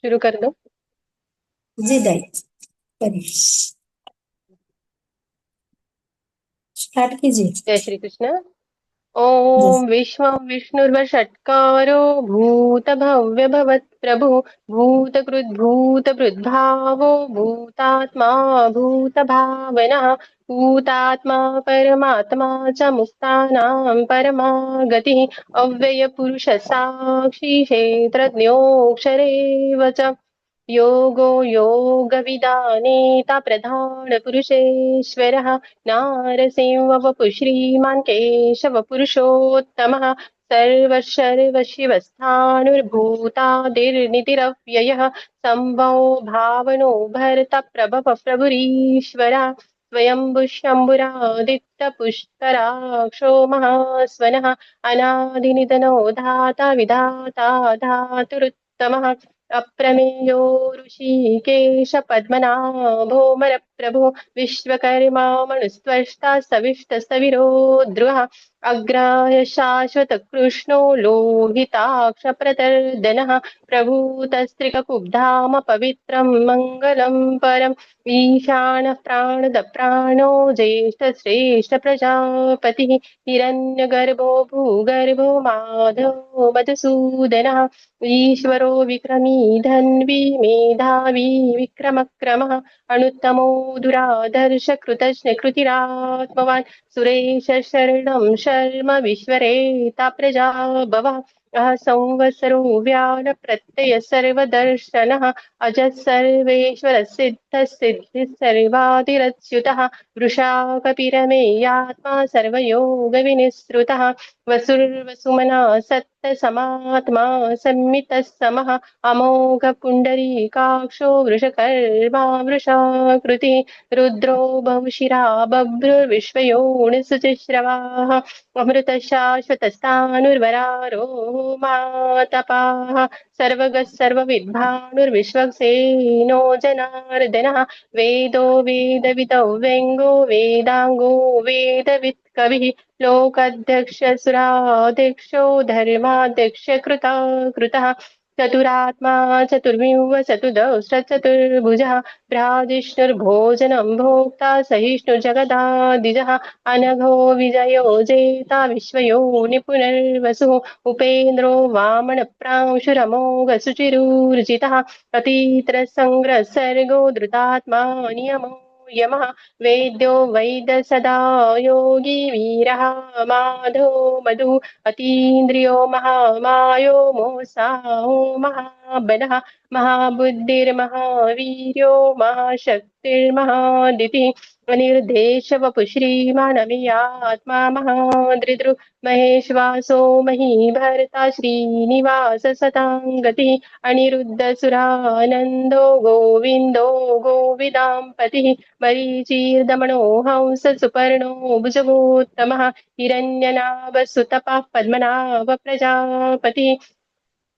शुरू कर दो। जी दाई, करिए। स्टार्ट कीजिए। जय श्री कृष्ण। जैसे। ओम विश्वं विष्णुर्वषट्कारो भूतभव्यभवत् प्रभु भूतकृद्भूतभृद्भावो भूतात्मा भूतभावनः भूतात्मा परमात्मा च मुक्तानां परमा गतिः अव्ययपुरुषः साक्षी क्षेत्रज्ञोऽक्षरे वच योगो योगविदानेता प्रधानपुरुषेश्वरः नारसिंहवपु श्रीमान् केशवपुरुषोत्तमः सर्वशिवस्थाणुर्भूतादिर्नितिरव्ययः सम्भो भावनो भर्ता प्रभव प्रभुरीश्वरः स्वयंभुः शम्भुरादित्यपुष्कराक्षो महास्वनः अनादिनिधनो धाता विधाता धातुरुत्तमः अप्रमेयो ऋषिकेश पद्मनाभो मरप्रभो विश्वकर्मा मनुस्त्वष्टा सविष्टस्तविरो ध्रुवः अग्राय शाश्वत कृष्णो लोहिताक्षप्रतर्दनः प्रभूतस्त्रिककुब्धाम पवित्रं मङ्गलं परम् ईशानः प्राणद प्राणो ज्येष्ठश्रेष्ठ प्रजापतिः हिरण्यगर्भो भूगर्भो माधवो मधुसूदनः ईश्वरो विक्रमी धन्वी मेधावी विक्रमक्रमः अनुत्तमो दुरादर्श कृतज्ञ कृतिरात्मवान् सुरेश शरणं शर्म विश्वरेता प्रजा भवः संवत्सरो व्यान प्रत्यय सर्वदर्शनः अजः सर्वेश्वर सिद्ध सिद्धि सर्वादिरच्युतः वृषा कपिरमेयात्मा सर्वयोग विनिसृतः वसुर्वसुमना सत्त समात्मा संमितः समः अमोघ पुण्डरीकाक्षो वृषकर्मा वृषाकृतिः रुद्रो बहुशिरा बभ्रुर्विश्वयोनिसुचिश्रवाः अमृतशाश्वतस्थाणुर्वरारो मातपाः सर्वगः सर्वविद्भानुर्विश्वक्सेनो जनार्दनः वेदो वेदविदौ व्यङ्गो वेदाङ्गो वेदवित् कविः लोकाध्यक्ष सुराध्यक्षो धर्माध्यक्ष कृता कृतः चतुरात्मा चतुर्विंह चतुर्दश चतुर्भुजः भ्राजिष्णुर्भोजनं भोक्ता सहिष्णुर्जगदादिजः अनघो विजयो जेता विश्वयो निपुनर्वसुः उपेन्द्रो वामनप्रांशुरमोघसुचिरूर्जितः अतीन्द्रसङ्ग्रः सर्गो धृतात्मा नियमो यमः वेद्यो वैद सदा योगी वीरः माधो मधु अतीन्द्रियो महामायो मोसाहो महाबलः महाबुद्धिर्महावीर्यो महाशक्तिर्महादितिः अनिर्देशवपु श्रीमानवीयात्मा महादृदृ महेश्वासो महीभर्ता श्रीनिवास सताङ्गतिः अनिरुद्धसुरानन्दो गोविन्दो गोविदाम्पतिः मरीचिर्दमनो हंस सुपर्णो भुजगोत्तमः हिरण्यनाभसुतपः पद्मनाभ प्रजापतिः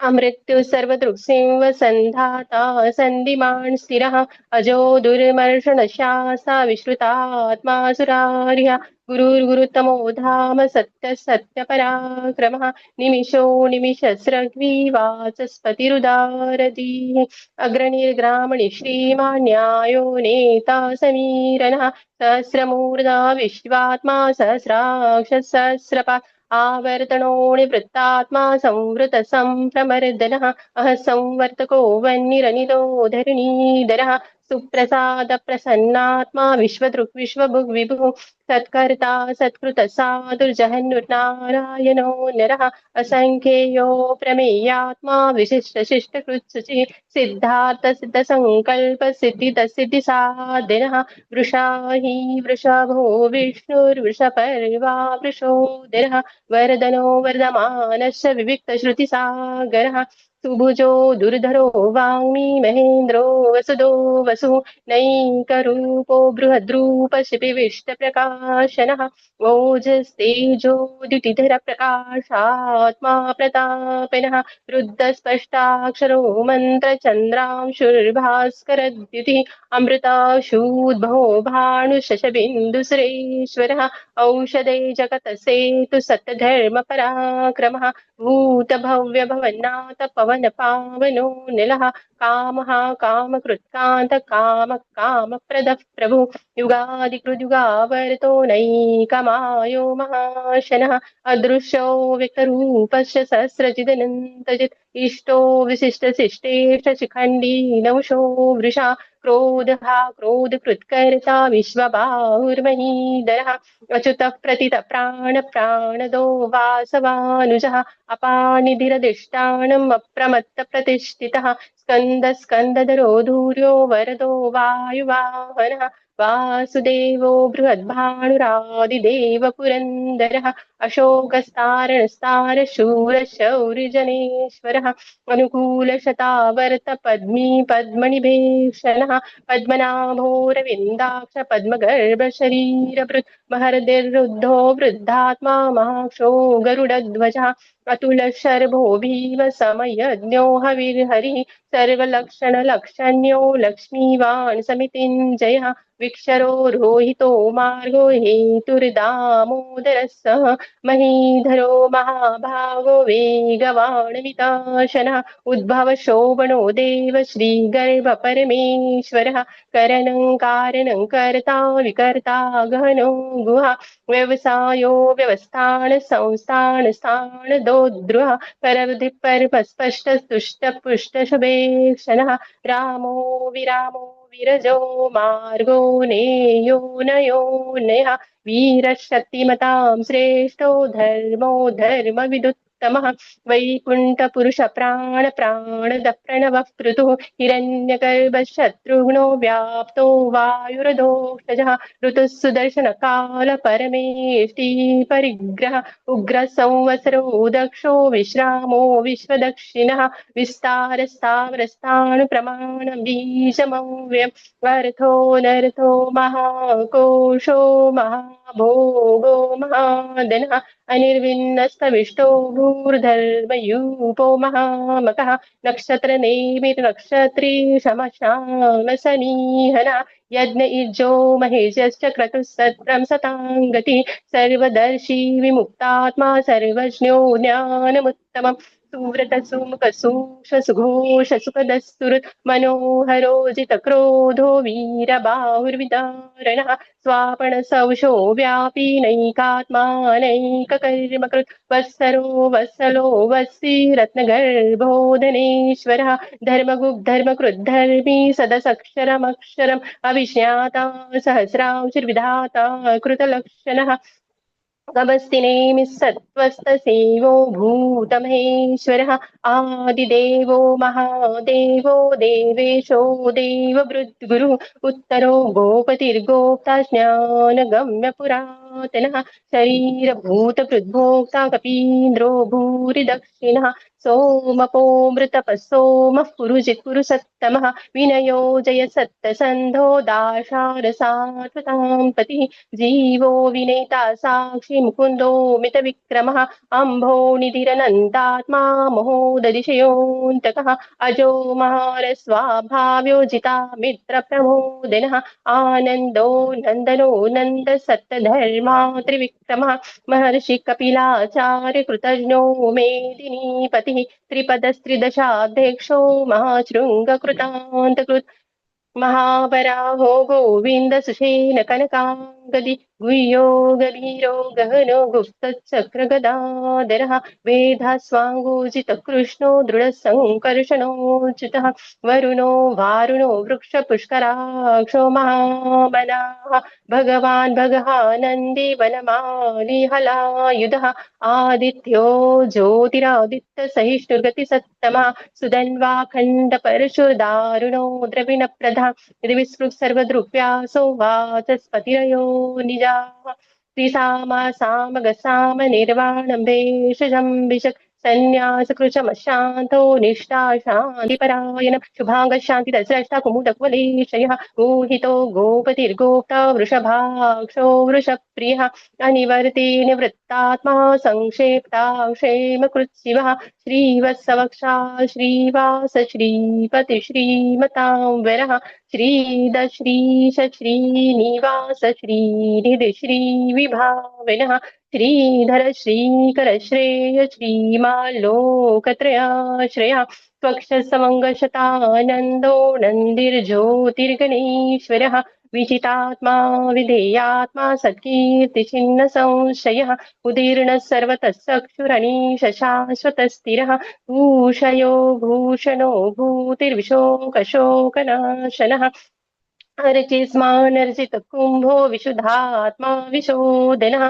अमृत्यु सर्वदृक्सिंह सन्धाता सन्धिमान् स्थिरः अजो दुर्मर्षणशासा विश्रुतात्मा सुरार्य गुरुर्गुरुतमो धाम सत्य सत्यपराक्रमः निमिषो निमिषस्रग्विवाचस्पतिरुदारधीः अग्रणिर्ग्रामणि श्रीमान् न्यायो नेता समीरनः सहस्रमूर्धा विश्वात्मा सहस्राक्ष सहस्रपात् आवर्तनो निवृत्तात्मा संवृत संप्रमर्दनः अह संवर्तको वह्निरनिलो धरणीधरः सुप्रसाद प्रसन्नात्मा विश्वदृक् विश्वभुग् विभुः सत्कर्ता सत्कृत साधुर्जहन्नुर्नारायणो नरः असङ्ख्येयो प्रमेयात्मा विशिष्ट शिष्टकृत्सुचिः सिद्धार्थ सिद्ध संकल्प सिद्धिद सिद्धिसाधिनः वृषा हि वृषभो विष्णुर्वृषपर्वा वृषोदरः वरदनो वर्धमानश्च विविक्तश्रुतिसागरः सुभुजो दुर्धरो वाङ्मी महेन्द्रो वसुदो वसुः नैकरूपो बृहद्रूपशिपिविष्टप्रकाशनः ओजस्तेजो द्युतिधरप्रकाशात्मा प्रतापिनः रुद्धस्पष्टाक्षरो मन्त्रचन्द्रांशुर्भास्करद्युतिः अमृताशूद्भवो भानुशशबिन्दुसुरेश्वरः औषधे जगतसेतु सत्यधर्मपराक्रमः भूत भव्य भवन्नाथ पवन पावनो निलः कामः कामकृत्कान्त काम कामप्रदः प्रभु युगादिकृद्युगावर्तो नैकमायो महाशनः अदृश्यो व्यक्तरूपस्य सहस्रचिदनन्तजित् इष्टो विशिष्टशिष्टेष्ट शिखण्डी नवशो वृषा क्रोधः क्रोधकृत्कर्ता विश्वबाहुर्महीधरः अच्युतः प्रतितः प्राणदो वासवानुजः अपानिधिरधिष्ठानम् अप्रमत्तप्रतिष्ठितः स्कन्दधरो धूर्यो वरदो वायुवाहनः वासुदेवो बृहद्भानुरादिदेव पुरन्दरः अशोकस्तारणस्तारशूरशौर्यजनेश्वरः अनुकूलशतावर्त पद्मनिभीषणः पद्मनाभोरविन्दाक्ष पद्मगर्भशरीरभृत् महर्दिरुद्धो वृद्धात्मा महाक्षो गरुडध्वजः अतुलशर्भो भीमसमयज्ञो हविर्हरिः सर्वलक्षणलक्षण्यो लक्ष्मीवान् समितिञ्जयः विक्षरो रोहितो मार्गो हेतुर्दामोदरः सः महीधरो महाभागो वेगवान् विताशनः उद्भव शोभनो देव श्रीगर्भ परमेश्वरः करणं कारणं कर्ता विकर्ता गहनो गुहा व्यवसायो व्यवस्थान संस्थान स्थान दोद्रुह परवधि परस्पष्ट तुष्ट पुष्ट शुभेक्षणः रामो विरामो विरजो मार्गो नेयो नयो नयः वीरशक्तिमतां श्रेष्ठो धर्मो धर्मविदुत्तमः वैकुण्ठपुरुष प्राणदः प्रणवः पृथुः हिरण्यगर्भः शत्रुघ्नो व्याप्तो वायुरधोक्षजः ऋतुः सुदर्शन काल परमेष्टि परिग्रह उग्र संवत्सरो दक्षो विश्रामो विश्वदक्षिणः विस्तारस्तावरस्थान प्रमाण बीजमव्ययम् अर्थो नर्थो महाकोशो महाभोगो महाधनः अनिर्विन्नस्तविष्टो भूर्धर्मयूपो महामकः नक्षत्रनेमित नक्षत्री शमश्याम समीहना यज्ञ इज्जो महेशश्च क्रतुः सत्रं सताङ्गति सर्वदर्शी विमुक्तात्मा सर्वज्ञो ज्ञानमुत्तमम् सुव्रत सुमुख सूक्ष सुघोष सुखदस्तुर मनोहरो जित क्रोधो वीरबाहुर्विदारणः स्वापन सौशो व्यापी नैकात्मा नैककर्मकृत् वत्सरो वत्सलो वत्सी रत्नगर्भोदनेश्वरः धर्मकृद्धर्मी सदसक्षरमक्षरम् अविज्ञाता सहस्रांशुर्विधाता कृतलक्षणः गमस्तिनेमि सत्त्वस्तसेवो भूतमहेश्वरः आदिदेवो महादेवो देवेशो देवभृद्गुरुः उत्तरो गोपतिर्गोप्ता ज्ञानगम्य पुरातनः शरीरभूतभृद्भोक्ता कपीन्द्रो भूरिदक्षिणः सोमपोमृतपः सोमः पुरुजित् पुरुषत्तमः विनयो जय सत्तसन्धो दाशारसात्वतां पतिः जीवो विनेता साक्षी मुकुन्दो मितविक्रमः अम्भो निधिरनन्तात्मा महोदधिशयोऽन्तकः अजो महारस्वाभाव्यो जिता मित्रप्रमोदिनः आनन्दो नन्दनो नन्द सत्तधर्मा त्रिविक्रमः महर्षि कपिलाचार्य कृतज्ञो मेदिनीपतिः त्रिपदस्त्रिदशाध्यक्षो महाशृङ्गकृतान्तकृत् महावराहो गोविन्द सुषेण कनकाङ्गदि गुह्यो गभीरो गहनो गुप्तचक्रगदाधरः वेधास्वाङ्गोजित कृष्णो दृढसङ्कर्षणोच्युतः वरुणो वारुणो वृक्षपुष्कराक्षो महाबलाः भगवान् भगहानन्दी वनमाली हलायुधः आदित्यो ज्योतिरादित्य सहिष्णुर्गतिसत्तमः सुधन्वाखण्ड परशुदारुणो द्रविणप्रधा विस्पृक् सर्वदृक्व्यासो वाचस्पतिरयो निजाः त्रिसामा सामगसाम निर्वाणं भेषजं विशक् सन्न्यासकृशमशान्तो निष्ठा शान्तिपरायण शुभाङ्गशान्तिदस्रष्टा कुमुदकुवलेशयः मोहितो गोपतिर्गोप्ता वृषभाक्षो वृषप्रियः अनिवर्ते निवृत्तात्मा संक्षेप्ता क्षेमकृत्शिवः श्रीवत्सवक्षा श्रीवास श्रीपति श्रीमतां वरः श्रीदश्रीश श्रीनिवास श्रीनिधि श्रीविभाविनः श्रीधर श्रीकर श्रेय श्रीमालोकत्रयाश्रया त्वक्षसमङ्गशतानन्दो नन्दिर्ज्योतिर्गणेश्वरः विजितात्मा विधेयात्मा सत्कीर्तिचिह्न संशयः उदीर्णः सर्वतः चक्षुरणीश शाश्वतस्थिरः भूषयो भूषणो भूतिर्विशोकशोकनाशनः अर्चिस्मानर्चित कुम्भो विशुद्धात्मा विशोदनः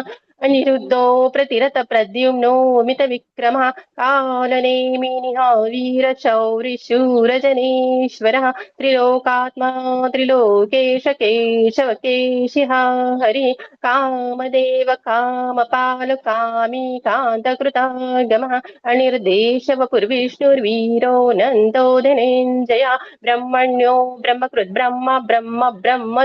अनिरुद्धो प्रतिरत प्रद्युम्नो मित विक्रमः कालनेमिनिः वीरचौरिशूरजनेश्वरः त्रिलोकात्मा त्रिलोकेश केशव केशिः हरिः कामदेव कामपाल कामी कान्तकृतागमः अनिर्देशवपुर्विष्णुर्वीरो नन्दो धनेञ्जया ब्रह्मण्यो ब्रह्मकृत् ब्रह्म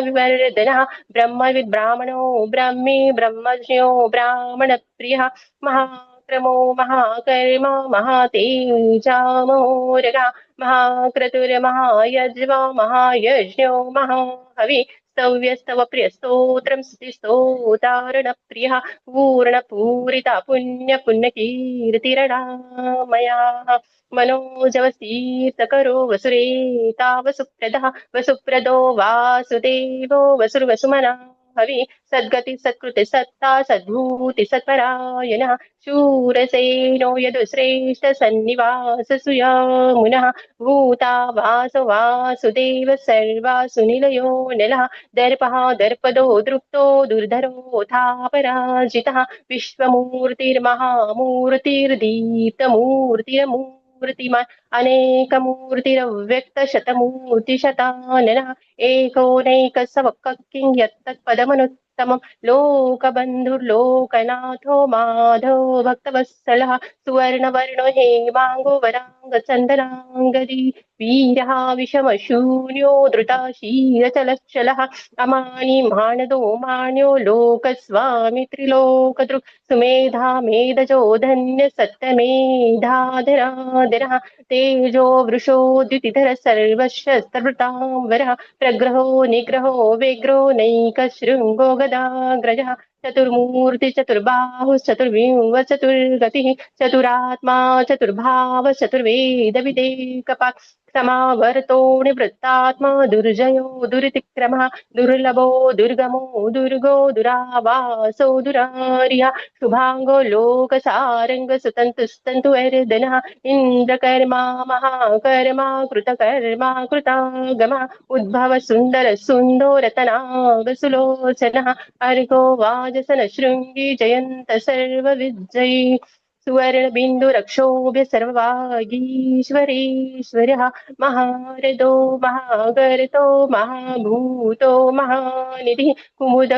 विवर्धनः ब्रह्मविद् ब्राह्मणो ब्राह्मी ब्रह्मज्ञो ब्राह्मणप्रियः महाक्रमो महाकर्म महातेजामोरगा महाक्रतुर्महायज्वा महायज्ञो महाहवि स्तव्यस्तव प्रियस्तोत्रं स्तुतिस्तोतारणप्रियः पूर्णपूरिता पुण्यकीर्तिरणामयाः मनोजवसीर्तकरो वसुरेता वसुप्रदः वसुप्रदो वासुदेवो वसुर्वसुमना हवि सद्गति सत्कृति सत्ता सद्भूति सत्परायणः शूरसेनो यदुश्रेष्ठ सन्निवास सुयामुनः भूता वासो वासुदेव सर्वासुनिलयो निलः दर्पः दर्पदो दृप्तो दुर्धरोऽथापराजितः विश्वमूर्तिर्महामूर्तिर्दीप्तमूर्तिरमूर्तिमान् अनेकमूर्तिरव्यक्तशतमूर्तिशताननः एकोनैकसवक्किं यत्तत्पदमनुत्तमं लोकबन्धुर्लोकनाथो माधव भक्तवत्सलः सुवर्णवर्णो हेमाङ्गो वराङ्गचन्दनाङ्गदी वीरः विषमशून्यो धृताशीलचलच्चलः अमानी मानदो मान्यो लोकस्वामी त्रिलोकदृक् सुमेधा मेधजो धन्य सत्यमेधाधराधरः तेजो वृषो द्युतिधर सर्वशस्त्रवृतांवरः प्रग्रहो निग्रहो व्यग्रो नैकशृङ्गो गदाग्रजः चतुर्मूर्ति चतुर्बाहुश्चतुर्विंह चतुर्गतिः चतुरात्मा चतुर्भाव चतुर्वेदविदेकपात् समावर्तो निवृत्तात्मा दुर्जयो दुरितिक्रमः दुर्लभो दुर्गमो दुर्गो दुरावासो दुरार्यः शुभांगो लोकसारंग सुतन्तुस्तन्तु वर्धनः इन्द्रकर्मा महाकर्मा कृतकर्मा कृतागमः उद्भव सुन्दर सुन्दो रतनागसुलोचनः अर्घो वाजसन शृङ्गी जयन्त सर्वविजयी सुवर्णबिन्दुरक्षोभ्य सर्ववागीश्वरेश्वरः महारदो महागर्तो महाभूतो महानिधिः कुमुद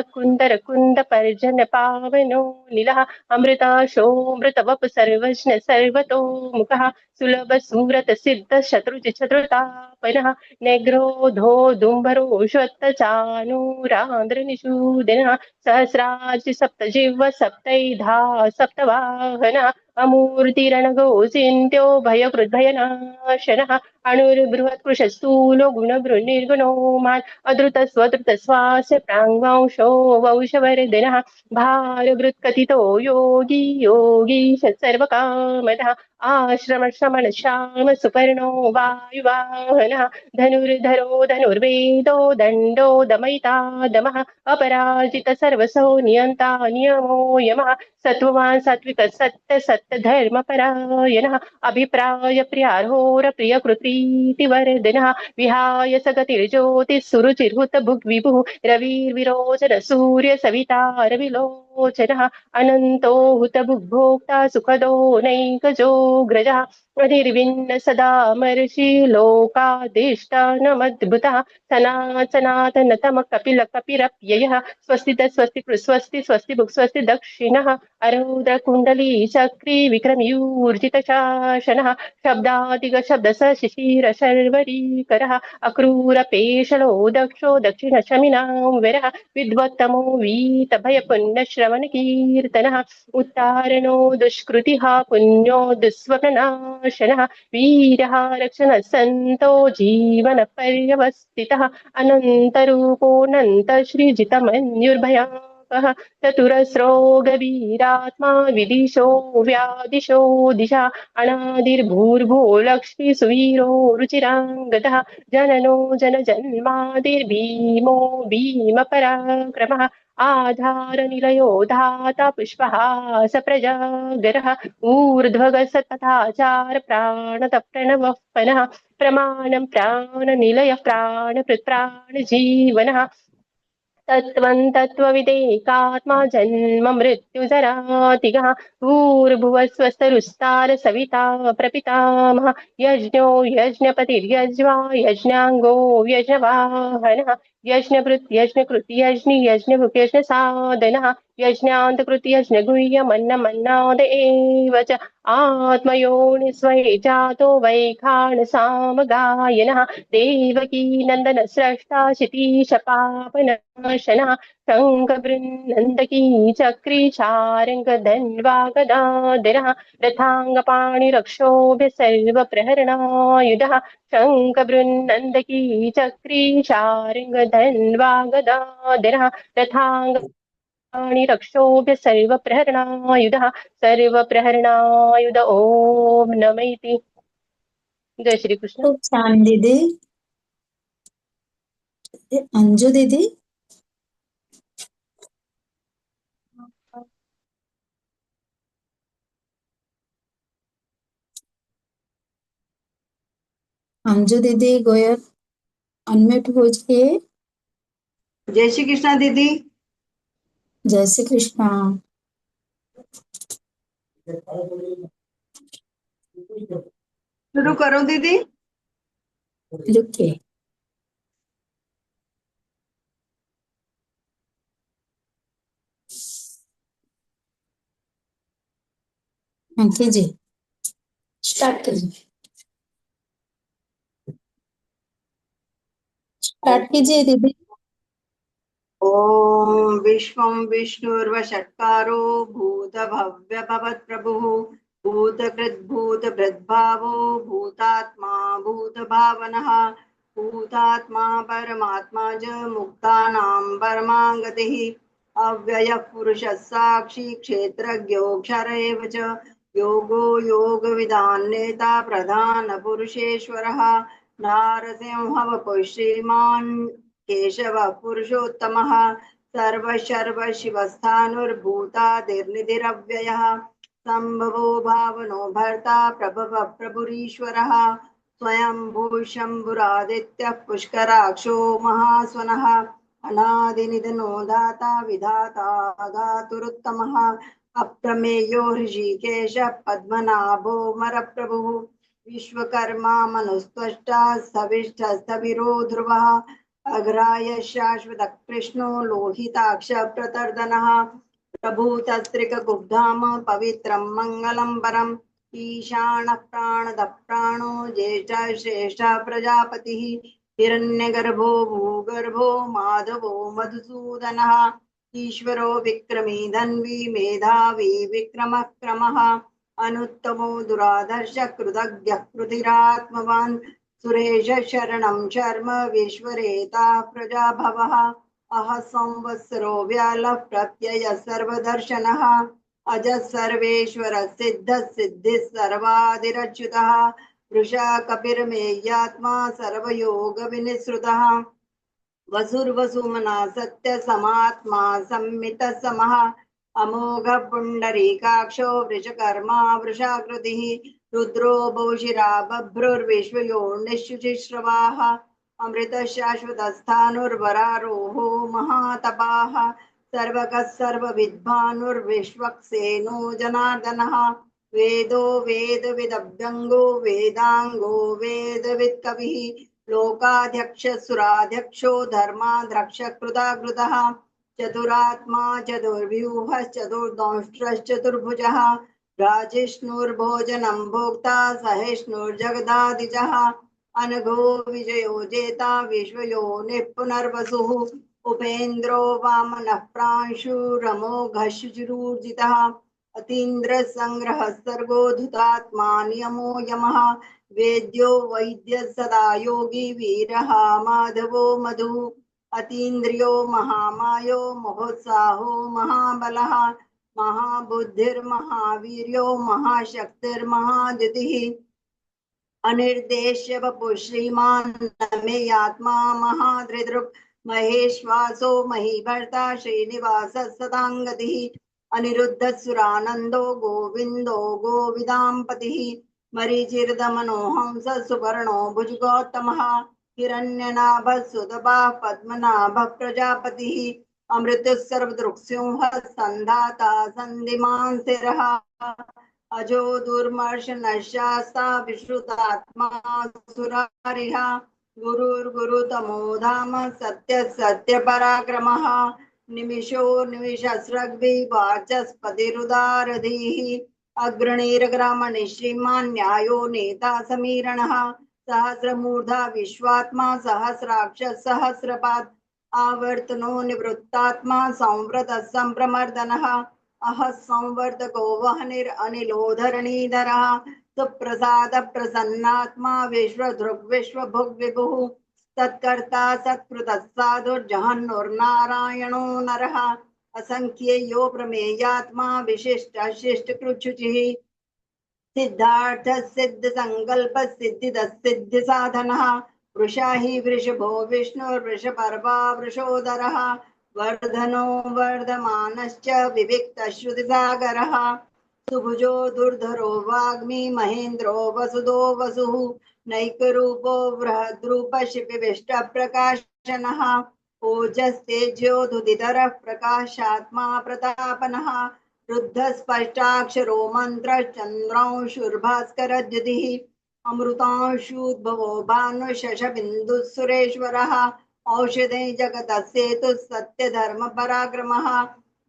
पर्जन पावनो नीलः अमृताशोऽमृतवप सर्वज्ञ सर्वतो मुखः सुलभ सुव्रत सिद्ध शत्रुतापनः नग्रोधो दुम्बरो श्वत्तचानूरान्द्रनिषूदनः सहस्रार्चि सप्तजिह्व सप्तैधा सप्तवाहनः अमूर्तिरणगो चिन्त्यो भयकृद्भयनाशनः अणुर्बृहत्कृशस्थूलो गुणभृन्निर्गुणो मान् अधृतस्वधृतश्वास्य प्राङ्वांशो वंशवर्धनः भारभृत्कथितो योगी योगीश सर्वकामदः आश्रमश्रमण श्याम सुपर्णो वायुवाहनः धनुर्धरो धनुर्वेदो दण्डो दमयिता दमः अपराजित सर्वसो नियन्ता नियमो यमः सत्त्ववान् सात्विक सत्य सत्य धर्मपरायणः अभिप्राय प्रियार्होर प्रियकृतीतिवर्धनः विहाय सगतिर्ज्योतिः सुरुचिर्हुत भुग्विभुः रविर्विरोचन सूर्य सविता रविलोचनः अनन्तो हुत भुग्भोक्ता सुखदो नैकजोऽग्रजः अनिर्विण्ण सदा महर्षि लोकाधिष्ठानमद्भुतः सनातन कपिल कपिरप्ययः स्वस्ति स्वस्ति स्वस्ति भुक् स्वस्ति दक्षिणः अरौद्र कुण्डली चक्री विक्रमयूर्जित शासनः शब्दादिग शब्द स शिशिर शर्वरीकरः अक्रूर पेशलो दक्षो दक्षिण शमिनां वरः विद्वत्तमो वीत भय पुण्य श्रवण कीर्तनः उत्तारणो दुष्कृतिः पुण्यो दुःस्वप्ननाशनः वीरः रक्षण सन्तो जीवन पर्यवस्थितः अनन्तरूपोऽनन्त श्रीजितमन्युर्भयानकः महाबाहः चतुरस्रो गभीरात्मा विदिशो व्यादिशो दिशा अनादिर्भूर्भुवो लक्ष्मी सुवीरो रुचिराङ्गदः जननो जनजन्मादिर्भीमो भीमपराक्रमः आधारनिलयो धाता पुष्पहास प्रजागरः ऊर्ध्वगस तथाचार प्राणतः प्रणवः पनः प्रमाणं प्राणनिलयः प्राणकृत्प्राणजीवनः तत्त्वं तत्त्वविदेकात्मा जन्म मृत्युजरातिगः भूर्भुवस्वस्तरुस्तार सविता प्रपितामह यज्ञो यज्ञपतिर्यज्वा यज्ञाङ्गो यज्ञवाहनः यज्ञभृत् यज्ञकृत् यज्ञि यज्ञभुक् यज्ञसाधनः यज्ञान्तकृत् यज्ञगुह्यमन्नमन्नाद एव च आत्मयोनिस्वये जातो वैखानसामगायनः देवकी नन्दन स्रष्टा क्षितीश पापनाशनः शङ्खबृन्नन्दकी चक्री शार्ङ्गधन्वागदाधरः रथाङ्गपाणिरक्षोभ्य सर्वप्रहरणायुधः शङ्खबृन्नन्दकी चक्री शार्ङ्गधन्वागदाधरः रथाङ्गपाणिरक्षोभ्य सर्वप्रहरणायुधः सर्वप्रहरणायुध ओम नमः इति. जय श्री कृष्ण. खूप छान दीदी. अंजू दीदी. अंजू दीदी गोयर अनम्यूट हो जाइए. जय श्री कृष्णा दीदी. जय श्री कृष्णा. शुरू करो दीदी. लिखिए. अंकित जी स्टार्ट कीजिए. स्टार्ट कीजिए दीदी. ओम विश्वं विष्णुर्वषट्कारो भूतभव्य भवत्प्रभुः भूतकृद्भूतभृद्भावो भूतात्मा भूतभावनः भूतात्मा परमात्मा च मुक्तानां परमागतिः अव्ययः पुरुषः साक्षी क्षेत्रज्ञोऽक्षर एव च योगो योगविदान्नेता प्रधानपुरुषेश्वरः नारसिंहवपुः श्रीमान् केशवः पुरुषोत्तमः सर्वशिवस्थाणुर्भूतादिर्निधिरव्ययः सम्भवो भावनो भर्ता प्रभवः प्रभुरीश्वरः स्वयंभू शम्भुरादित्यः पुष्कराक्षो महास्वनः अनादिनिधनो दाता विधाता धातुरुत्तमः अप्रमेयो हृषीकेशः पद्मनाभो मरप्रभुः विश्वकर्मा मनुस्त्वष्टा सविष्ठस्तविरो ध्रुवः अग्राय शाश्वत कृष्णो लोहिताक्ष प्रतर्दनः प्रभूतस्त्रिकगुब्धाम पवित्रं मङ्गलं परम् ईशानः प्राणदः प्राणो ज्येष्ठः श्रेष्ठः प्रजापतिः हिरण्यगर्भो भूगर्भो माधवो मधुसूदनः ईश्वरो विक्रमी धन्वी मेधावी विक्रमः क्रमः अनुत्तमो दुराधर्ष कृतज्ञः कृतिरात्मवान् सुरेश शरणं शर्म विश्वरेता प्रजाभवः अह संवत्सरो व्यालः प्रत्यय सर्वदर्शनः अजः सर्वेश्वर सिद्धः सिद्धिः सर्वादिरच्युतः वृषा कपिर्मेयात्मा सर्वयोग विनिसृतः वसुर्वसुमना सत्य समात्मा संमितः समः अमोघ पुंडरीकाक्षो वृषकर्मा वृषाकृतिः रुद्रो बहुशिरा बभ्रुर्विश्वयो निःशुचिश्रवाः अमृत शाश्वतस्थाणुर्वरारोहो महातपाः सर्वगः सर्वविद्भानुर्विश्वक्सेनो जनार्दनः वेदो वेदविदभ्यङ्गो वेदाङ्गो वेदवित्कविः लोकाध्यक्ष सुराध्यक्षो धर्माध्यक्ष कृताकृतः चतुरात्मा चतुर्व्यूहः चतुर्दंष्ट्रश्चतुर्भुजः राजिष्णुर्भोजनं भोक्ता सहिष्णुर्जगदादिजः अनघो विजयो जेता विश्वयो पुनर्वसुः उपेन्द्रो वामनः प्रांशुरमोघः शुचिरूर्जितः अतीन्द्र संग्रह सर्गो धुतात्मा नियमो यमः वेद्यो वैद्य सदा योगी वीरः माधवो मधु अतीन्द्रियो महामायो महोत्साहो महाबलः महाबुद्धिर्महावीर्यो महाशक्तिर्महादितिः अनिर्देश्य वपु श्रीमान मे आत्मा महादृदृक् महेश्वासो महीभर्ता श्रीनिवास सदांगतिः अनिरुद्ध सुरानंदो गोविंदो गोविदांपतिः मरीचिर्दमनो हंस सुवर्णो भुजगौतमः हिरण्यनाभ सुदभा पद्मनाभ प्रजापतिः अमृत सर्वदृक्सिंह संधाता संधिमान स्थिरः अजो दुर्मर्श नशास्ता विश्रुतात्मा सुरारिः गुरुर्गुरुतमो धाम सत्य सत्य पराक्रमः निमिषो निमिषस्रग्भिः वाचस्पतिरुदारधीः अग्रणीर्ग्रामणि श्रीमान् न्यायो नेता समीरणः सहस्रमूर्धा विश्वात्मा सहस्राक्ष सहस्रपाद आवर्तनो निवृत्तात्मा संवृत संप्रमर्दनः अह संवर्धको वहनिरनिलोधरणीधरः सुप्रसाद प्रसन्नात्मा विश्वधृग् विश्वभुग् विभुः तत्कर्ता सत्कृतः साधुर्जहन्नुर्नारायणो नरः असंख्येयो प्रमेयात्मा विशिष्ट शिष्टकृच्छुचिः सिद्धार्थ सिद्ध संकल्प सिद्धिद सिद्धि साधनः वृषा हि वृषभो विष्णुर्वृषपर्वा वृषोदरः वर्धनो वर्धमानश्च विविक्तश्रुतिसागरः सुभुजो दुर्धरो वाग्मी महेन्द्रो वसुदो वसुः नैकरूपो बृहद्रूपशिपिविष्टप्रकाशनः ओजस्तेजोधुदितरः प्रकाशात्मा प्रतापनः रुद्धस्पष्टाक्षरो मन्त्रश्चन्द्रांशुर्भास्करद्युतिः अमृतांशुद्भवो भानुशशबिन्दुः सुरेश्वरः औषधे जगतः सेतुः सत्यधर्म पराक्रमः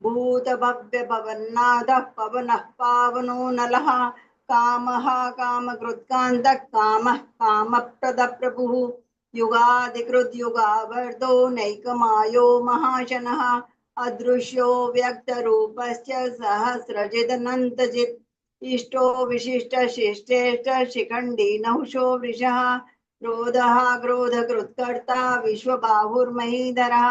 भूत भव्य भवन्नाथः पवनः पावनो नलः कामः कामकृत्कान्तः कामः कामप्रदः प्रभुः युगादिकृत युगावर्तो नैकमायो महाशनः अदृश्यो व्यक्तरूपश्च सहस्रजिदनन्तजित् इष्टो विशिष्ट शिष्टेष्ट शिखण्डी नहुषो वृषः क्रोधः क्रोधकृत्कर्ता विश्वबाहुर्महीधरः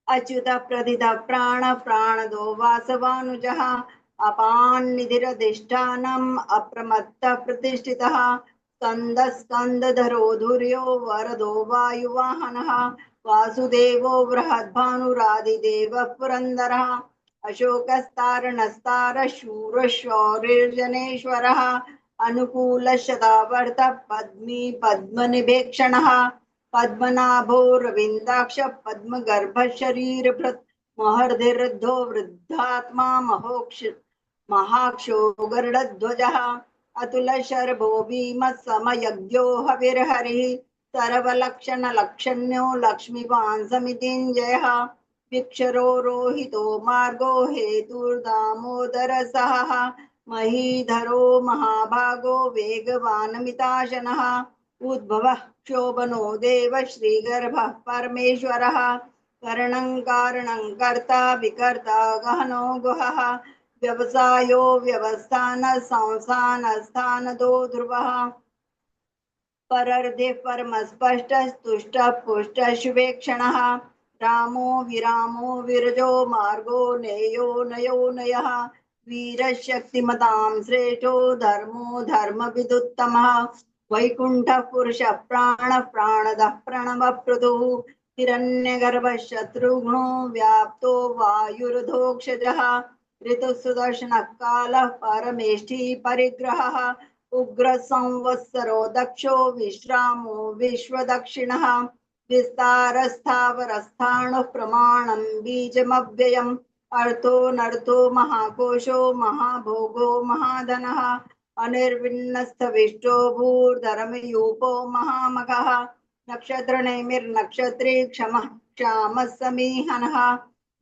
अच्युत प्रथित प्राण प्राणदो वासवानुजः अपान्निधिरधिष्ठानम् अप्रमत्त प्रतिष्ठितः स्कंद स्कंदधरो धुर्यो वरदो वायुवाहनः वासुदेवो बृहद्भानुरादिदेवः पुरन्दरः अशोकस्तारणस्तार शूरशौर्यजनेश्वरः अनुकूलशतावर्त पद्मी पद्मनिभेक्षणः पद्मनाभो रविन्दाक्ष पद्मगर्भ शरीरभृत् महर्धिर्धो वृद्धात्मा महाक्षो गरुडध्वजः अतुल शर्भो भीमसमयज्ञो हविर्हरिः सर्वलक्षणलक्षण्यो लक्ष्मीवान् समितिञ्जयः विक्षरो रोहितो मार्गो हेतुर्दामोदरसहः महीधरो महाभागो वेगवानमिताशनः उद्भवः क्षोभनो देव श्रीगर्भः परमेश्वरः करणं कारणं कर्ता विकर्ता गहनो गुहः व्यवसायो व्यवस्थान संस्थान स्थानदो ध्रुवः परर्धे परमस्पष्ट तुष्ट पुष्ट शुभेक्षणः रामो विरामो विरजो मार्गो नेयो नयो नयः वीरशक्तिमतां श्रेष्ठो धर्मो धर्मविदुत्तमः वैकुण्ठः पुरुषः प्राणः प्राणदः प्रणवप्रदुः हिरण्यगर्भः शत्रुघ्नो व्याप्तो वायुर्धोक्षजः ऋतुसुदर्शनः कालः परमेष्ठी परिग्रहः उग्र संवत्सरो दक्षो विश्रामो विश्वदक्षिणः विस्तारस्थावरस्थाणुः प्रमाणं बीजमव्ययम् अर्थो नर्थो महाकोशो महाभोगो महाधनः अनिर्विन्नस्थविष्टो भूर्धर्मयूपो महामघः नक्षत्रनेमिर्नक्षत्री क्षमः क्षामः समीहनः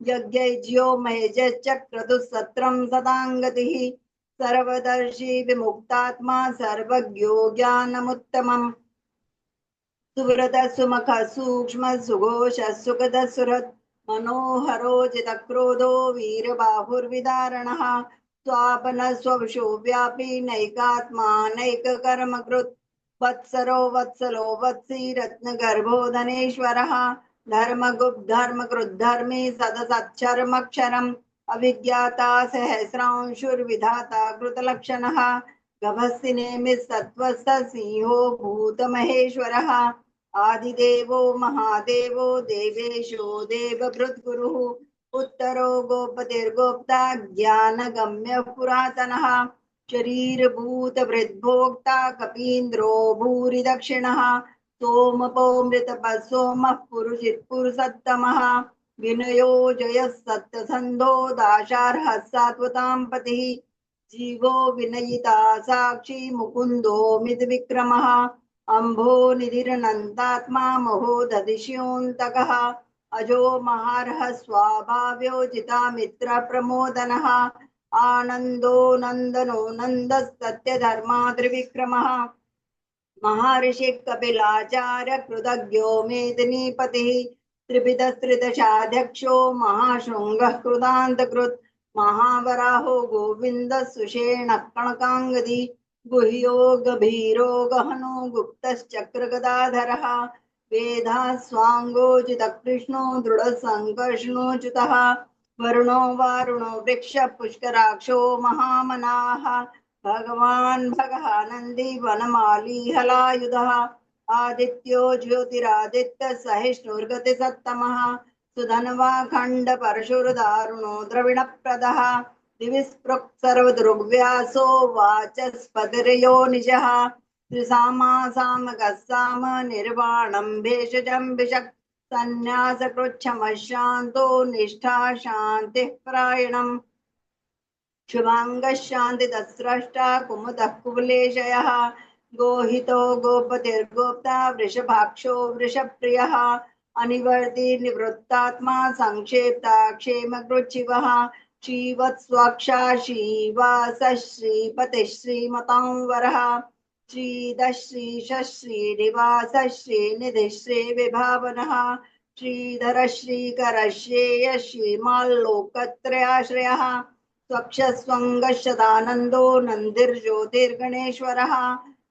यज्ञैज्यो महेजश्चक्रतुः सदाङ्गतिः सर्वदर्शी विमुक्तात्मा सर्वज्ञो ज्ञानमुत्तमम् सुव्रतः सुमुखः सूक्ष्मः सुघोषः सुखदः सुहृत् मनोहरो जितक्रोधो वीरबाहुर्विदारणः स्वापनः स्ववशो व्यापी नैकात्मा नैककर्मकृत् वत्सरो वत्सलो वत्सी रत्नगर्भो धनेश्वरः धर्मगुप्त धर्मकृद्धर्मी सदसच्चरमक्षरम् अविज्ञाता सहस्रांशुर्विधाता कृतलक्षणः गभस्ति नेमिः सिंहो भूतमहेश्वरः आदिदेवो महादेवो देवेशो देवभृद्गुरुः उत्तरो गोपतिर्गोप्ता ज्ञानगम्य पुरातनः शरीरभूतभृद्भोक्ता कपीन्द्रो भूरि दक्षिणः सोमपो मृतपः सोमः पुरुषित्पुरुषोत्तमः विनयो जयः सत्यसन्धो दाशार्हः सात्वतां पतिः जीवो विनयिता साक्षी मुकुन्दो मितविक्रमः अम्भो निधिरनन्तात्मा महोदधिष्योऽन्तकः अजो महार्हः स्वाभाव्योजिता मित्रप्रमोदनः आनन्दो नन्दनो नन्दस्तत्यधर्मा त्रिविक्रमः महर्षि कपिलाचार्य कृतज्ञो मेदिनीपतिः त्रिविधस्त्रिदशाध्यक्षो महाशृङ्गः कृतान्तकृत् महावराहो गोविन्दः सुषेणः कणकाङ्गदी गुह्यो गभीरो गहनो गुप्तश्चक्रगदाधरः वेदाः स्वाङ्गोचितः कृष्णो दृढसङ्कर्षणोच्युतः वरुणो वारुणो वृक्षः पुष्कराक्षो महामनाः भगवान् भगः नन्दी वनमाली हलायुधः आदित्यो ज्योतिरादित्य सहिष्णुर्गतिसत्तमः सुधन्वाखण्ड परशुर्दारुणो द्रविणप्रदः दिविस्पृक् सर्वदृग्व्यासो वाचस्पतिर्यो निजः त्रिसामासामकः साम निर्वाणं भेषजं भिषक् सन्न्यासकृच्छमः शान्तो निष्ठा शान्तिः परायणम् शुभांगः शान्तिदस्रष्टा कुमुदः कुवलेशयः गोहितो गोपतिर्गोप्ता वृषभाक्षो वृषप्रियः अनिवर्ति निवृत्तात्मा संक्षेप्ता क्षेमकृच्छिवः श्रीवत्स्वाक्षा श्रीवासः श्रीपतिः श्रीमतां वरः श्रीधः श्रीशः श्रीनिवासः श्रीनिधिः श्रीविभावनः श्रीधरः श्रीकरः श्रेयः श्रीमाल्लोकत्रयाश्रयः स्वक्षस्वङ्गशदानन्दो नन्दिर्ज्योतिर्गणेश्वरः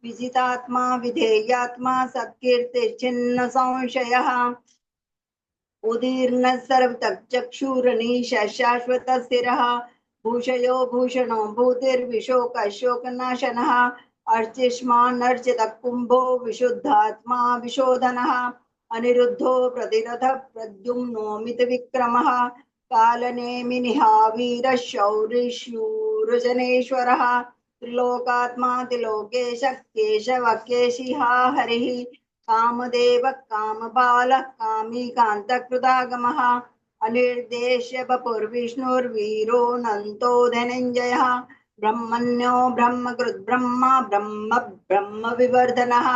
विजितात्मा विधेयात्मा सत्कीर्तिश्चिन्न संशयः उदीर्णः सर्वतश्चक्षुरनीशः शाश्वतस्थिरः भूषयो भूषणो भूतिर्विशोकशोकनाशनः अर्चिष्मान्नर्चितः कुम्भो विशुद्धात्मा विशोधनः अनिरुद्धो प्रतिरथः प्रद्युम्नो मितविक्रमः कालनेमिनिहावीरः शौरिशूरजनेश्वरः त्रिलोकात्मा त्रिलोकेशः केशवः केशिहा हरिः कामदेवः कामबालः कामीकान्तकृतागमः अनिर्देश्य बपुर्विष्णुर्वीरो नन्तो धनञ्जयः ब्रह्मण्यो ब्रह्मकृद्ब्रह्मा ब्रह्म ब्रह्मविवर्धनः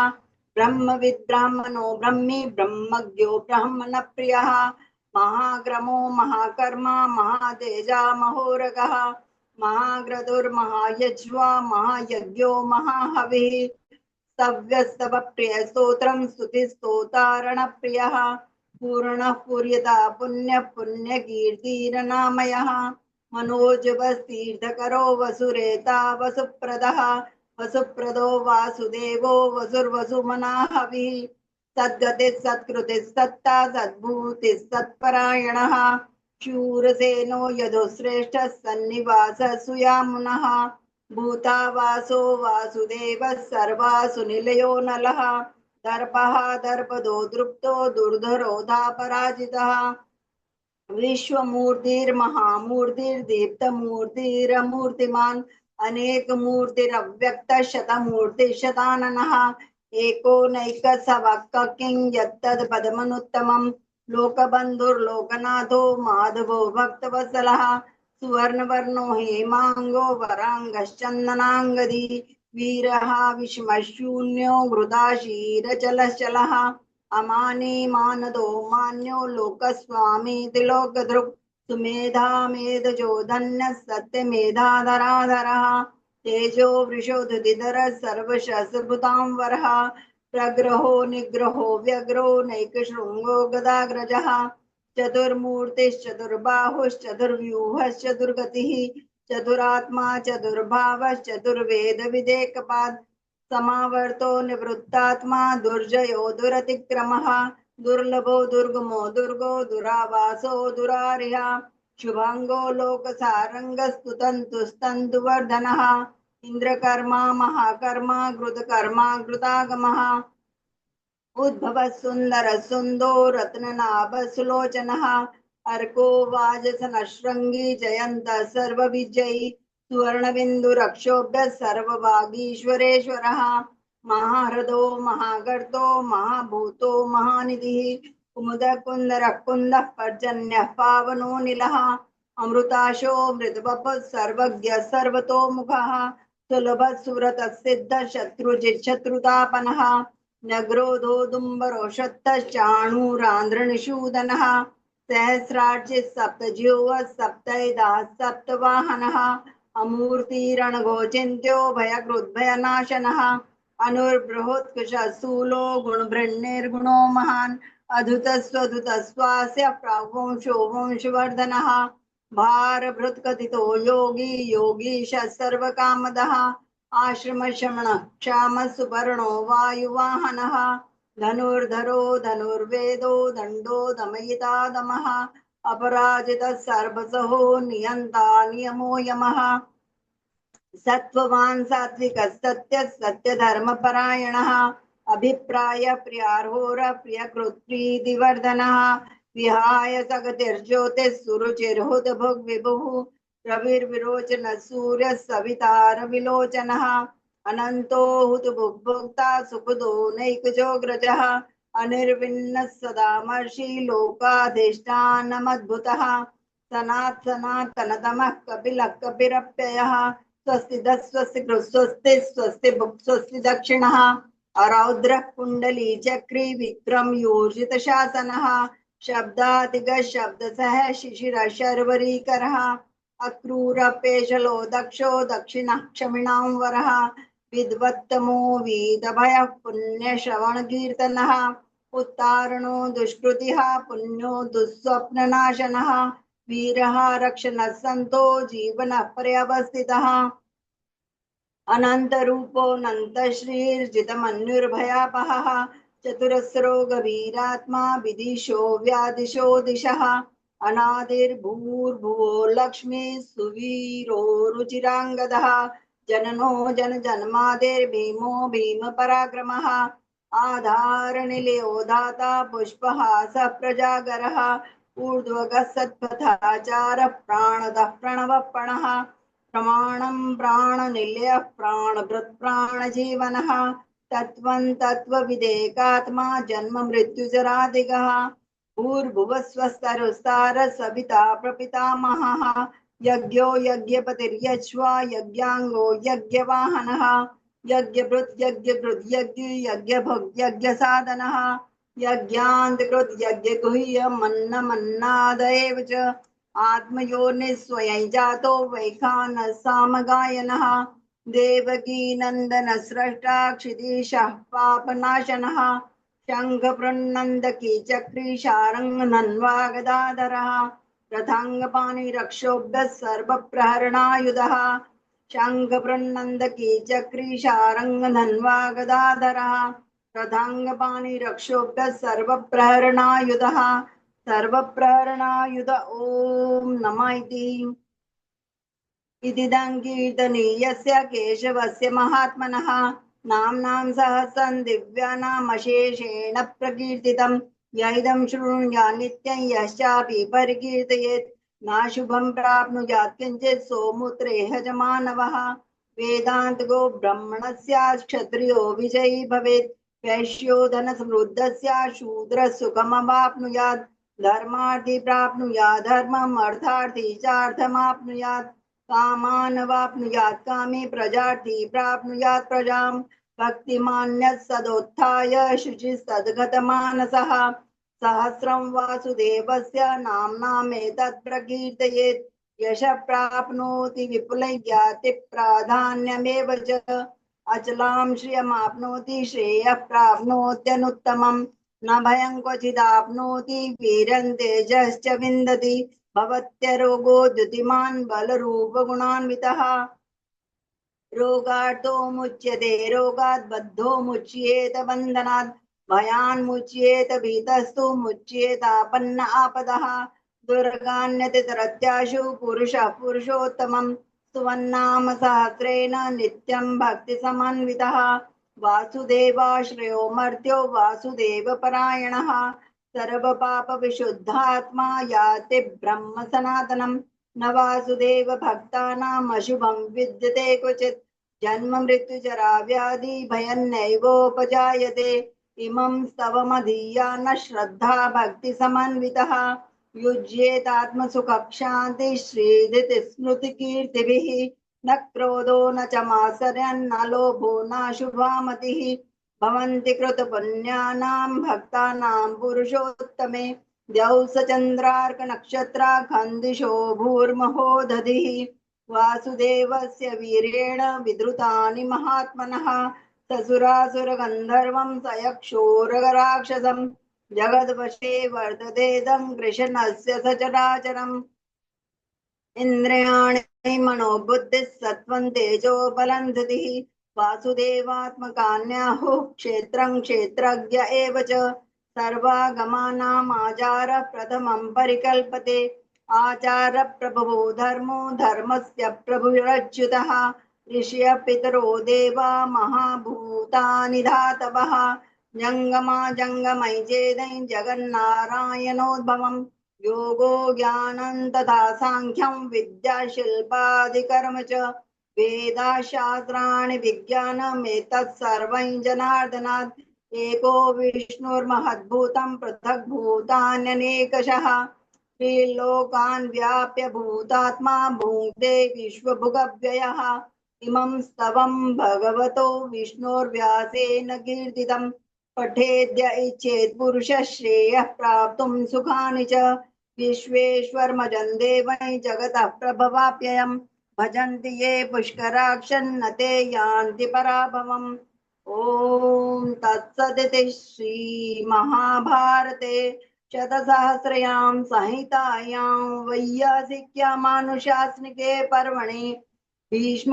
ब्रह्मविद्ब्राह्मणो ब्रह्मी ब्रह्मज्ञो ब्राह्मणप्रियः महाक्रमो महाकर्मा महातेजा महोरगः महाक्रतुर्महायज्वा महायज्ञो महाहविः स्तव्यस्तवप्रियस्तोत्रं स्तुतिस्तोतारणप्रियः पूर्णः पूर्यता पुण्यः पुण्यकीर्तिरनामयः मनोजवस्तीर्थकरो वसुरेता वसुप्रदः वसुप्रदो वासुदेवो वसुर्वसुमनाहविः सद्गतिः सत्कृतिः सत्ता सद्भूतिः सत्परायणः शूरसेनो यदुश्रेष्ठः सन्निवासः सुयामुनः भूतावासो वासुदेवः सर्वासु निलयो नलः दर्पः दर्पदो दृप्तो दुर्धरोधापराजितः विश्वमूर्तिर्महामूर्तिर्दीप्तमूर्तिरमूर्तिमान् अनेकमूर्तिरव्यक्तः शतमूर्तिशताननः एको नैकसवक्किं यत्तद् पदमनुत्तमम् लोकबन्धुर्लोकनाथो माधवो भक्तवत्सलः सुवर्णवर्णो हेमांगो वरांगश्चन्दनांगदी वीरः विषमशून्यो घृताशीरचलश्चलः अमानी मानदो मान्यो लोकस्वामी त्रिलोकधृक् सुमेधा मेधजो धन्यः सत्यमेधाधराधरः तेजो वृषोधुतिधरः सर्वशस्त्रभृतां वरः प्रग्रहो निग्रहो व्यग्रो नैकशृङ्गो गदाग्रजः चतुर्मूर्तिश्चतुर्बाहुश्चतुर्व्यूहश्चतुर्गतिः चतुरात्मा चतुर्भावश्चतुर्वेदविदेकपात् समावर्तो निवृत्तात्मा दुर्जयो दुरतिक्रमः दुर्लभो दुर्गमो दुर्गो दुरावासो दुरारिहा शुभांगो लोकसारंगस्तुतन्तुस्तन्तुवर्धनः इंद्रकर्मा महाकर्मा घृतकर्मा घृतागमः उद्भवः सुन्दरः सुन्दो रत्ननाभ सुलोचनः अर्को वाजसनशृङ्गी जयन्तः सर्वविजयी सुवर्णबिन्दुरक्षोभ्यः सर्वभागीश्वरेश्वरः महाहृदो महागर्तो महाभूतो महानिधिः कुमुदकुन्दरः कुन्दः पर्जन्यः पावनो निलः अमृताशो मृदवपः सर्वज्ञः सर्वतोमुखः सुलभः सुव्रतः सिद्धः शत्रुजिच्छत्रुतापनः नग्रोधो दुम्बरो शतश्चाणूरान्ध्रनिषूदनः सहस्रार्चिः सप्तजिह्वः सप्तैदाः सप्तवाहनः अमूर्तिरणघोचिन्त्यो भयकृद्भयनाशनः अनुर्बृहत्कुशः शूलो गुणभृन्निर्गुणो महान् अधुतस्वधुतस्वास्य प्रावंशो वंशवर्धनः भारभृत्कथितो योगी योगीशः सर्वकामदः आश्रमशमन क्षाम सुपर्णो वायुवाहनः धनुर्धरो धनुर्वेदो दण्डो दमयिता दमः अपराजितः सर्वसहो नियन्ता नियमो यमः सत्त्ववान् सात्विकः सत्यः सत्यधर्मपरायणः अभिप्राय प्रियार्होर प्रियकृत्प्रीतिवर्धनः विहाय सगतिर्ज्योतिः सुरुचिर्हुतभुग्विभुः रविर्विरोचनः सूर्यः सवितारविलोचनः अनन्तो हुतभुग्भोक्ता सुखदो नैकजोऽग्रजः अनिर्विण्णः सदामर्षि लोकाधिष्ठानमद्भुतः सनातनतमः कपिलः कपिरप्ययः स्वस्ति स्वस्ति स्वस्ति स्वस्ति भुक् स्वस्ति दक्षिणः अरौद्रः कुण्डली चक्री विक्रम योजित शासनः शब्दातिगः शब्दसः शिशिरः शर्वरीकरः अक्रूरपेशलो दक्षो दक्षिणः क्षमिणां वरः विद्वत्तमो वीतभयः पुण्यश्रवणकीर्तनः उत्तारणो दुष्कृतिः पुण्यो दुःस्वप्ननाशनः वीरः रक्षणः सन्तो जीवनः पर्यवस्थितः अनन्तरूपोऽनन्तश्रीर्जितमन्युर्भयापहः चतुरस्रो गभीरात्मा विदिशो व्यादिशो दिशः अनादिर्भूर्भुवो लक्ष्मी सुवीरो रुचिराङ्गदः जननो जनजन्मादिर्भीमो भीमपराक्रमः आधारनिलयो दाता पुष्पहासः प्रजागरः ऊर्ध्वगः सत्पथाचारः प्राणदः प्रणवपणः प्रमाणं प्राणनिलयः प्राणभृत् प्राणजीवनः तत्त्वं तत्त्वविदेकात्मा जन्म मृत्युजरादिगः भूर्भुवस्वस्तरुस्तारः सविता प्रपितामहः यज्ञो यज्ञपतिर्यज्वा यज्ञाङ्गो यज्ञवाहनः यज्ञभृत् यज्ञकृत् यज्ञभुग् यज्ञसाधनः यज्ञान्तकृत् यज्ञगुह्यमन्नमन्नाद एव च आत्मयोनिः स्वयं जातो वैखानः सामगायनः देवकी नन्दन स्रष्टा क्षितीशः पापनाशनः शङ्खपृन्नन्दकी चक्री शारङ्गधन्वा गदाधरः रथाङ्गपाणिरक्षोभ्यः सर्वप्रहरणायुधः शङ्खपृन्नन्दकी चक्री शारङ्गधन्वा गदाधरः रथाङ्गपाणिरक्षोभ्यः सर्वप्रहरणायुधः सर्वप्रहरणायुध ॐ नमः इतिदं कीर्तनीयस्य केशवस्य महात्मनः नाम्नां सहस्रं दिव्यानामशेषेण प्रकीर्तितं यैदं शृणुयात् नित्यं यश्चापि परिकीर्तयेत् नाशुभं प्राप्नुयात् किञ्चित् सोमुत्रेह च मानवः वेदान्तगो ब्रह्मणस्य क्षत्रियो विजयी भवेत् वैश्यो धनसमृद्धस्य शूद्रः सुखमवाप्नुयात् धर्मार्थी प्राप्नुयात् धर्मम् अर्थार्थी चार्थमाप्नुयात् कामान् वाप्नुयात् कामी प्रजार्थी प्राप्नुयात् प्रजां भक्तिमान्यः सदोत्थाय शुचिस्तद्गतमानसः सहस्रं वासुदेवस्य नाम्नामेतत् प्रकीर्तयेत् यशः प्राप्नोति विपुलैर्याति प्राधान्यमेव च अचलां श्रियमाप्नोति श्रेयः प्राप्नोत्यनुत्तमम् न भयं क्वचिदाप्नोति वीरं तेजश्च विन्दति भवत्यरोगो द्युतिमान् बलरूपगुणान्वितः रोगार्थो मुच्यते रोगात् बद्धो मुच्येत बन्धनात् भयान्मुच्येत भीतस्तु मुच्येतापन्न आपदः दुर्गान्यतितरत्याशु पुरुषः पुरुषोत्तमम् सुवन्नाम सहस्रेण नित्यं भक्तिसमन्वितः वासुदेवाश्रयो मर्त्यो वासुदेवपरायणः सर्वपापविशुद्धात्मा याति ब्रह्म सनातनम् न वासुदेव भक्तानाम् अशुभं विद्यते क्वचित् जन्म मृत्युजरा व्याधि भयन्नैवोपजायते इमं स्तवमधीया न श्रद्धा भक्तिसमन्वितः युज्येतात्मसुखक्षान्ति श्रीधृतिस्मृतिकीर्तिभिः न क्रोधो न च मात्सर्यन्न लोभो न शुभा मतिः भवन्ति कृतपुण्यानां भक्तानां पुरुषोत्तमे द्यौः स चन्द्रार्कनक्षत्राखन्दिशो भूर्महो दधिः वासुदेवस्य वीर्येण विधृतानि महात्मनः ससुरासुरगन्धर्वं सयक्षोरगराक्षसं जगद्वशे वर्ततेदं कृष्णस्य सचराचरम् इन्द्रियाणि मनोबुद्धिः सत्त्वं तेजो बलं धृतिः वासुदेवात्मकान्याहुः क्षेत्रं क्षेत्रज्ञ एव च सर्वागमानाम् आचारः प्रथमं परिकल्पते आचारप्रभवो धर्मो धर्मस्य प्रभुरच्युतः ऋषयः पितरो देवा महाभूतानि धातवः जङ्गमा जङ्गमै चेदै जगन्नारायणोद्भवम् योगो ज्ञानं तथा सांख्यं विद्या शिल्पादिकर्म च वेदाशास्त्राणि विज्ञानमेतत् सर्वं जनार्दनात् एको विष्णुर्महद्भूतं पृथग्भूतान्यनेकशः त्रिलोकान् व्याप्य भूतात्मा भुङ्क्ते विश्वभुगव्ययः इमं स्तवं भगवतो विष्णोर्व्यासेन कीर्तितं पठेद्य इच्छेत् पुरुषः श्रेयः प्राप्तुं सुखानि च विश्वेश्वरमजं देवै जगतः प्रभवाप्ययं भजन्ति ये पुष्कराक्षन्न ते यान्ति पराभवम् ॐ तत्सदिति श्रीमहाभारते शतसहस्रयां संहितायां वैयासिक्यामानुशासनिके पर्वणि भीष्म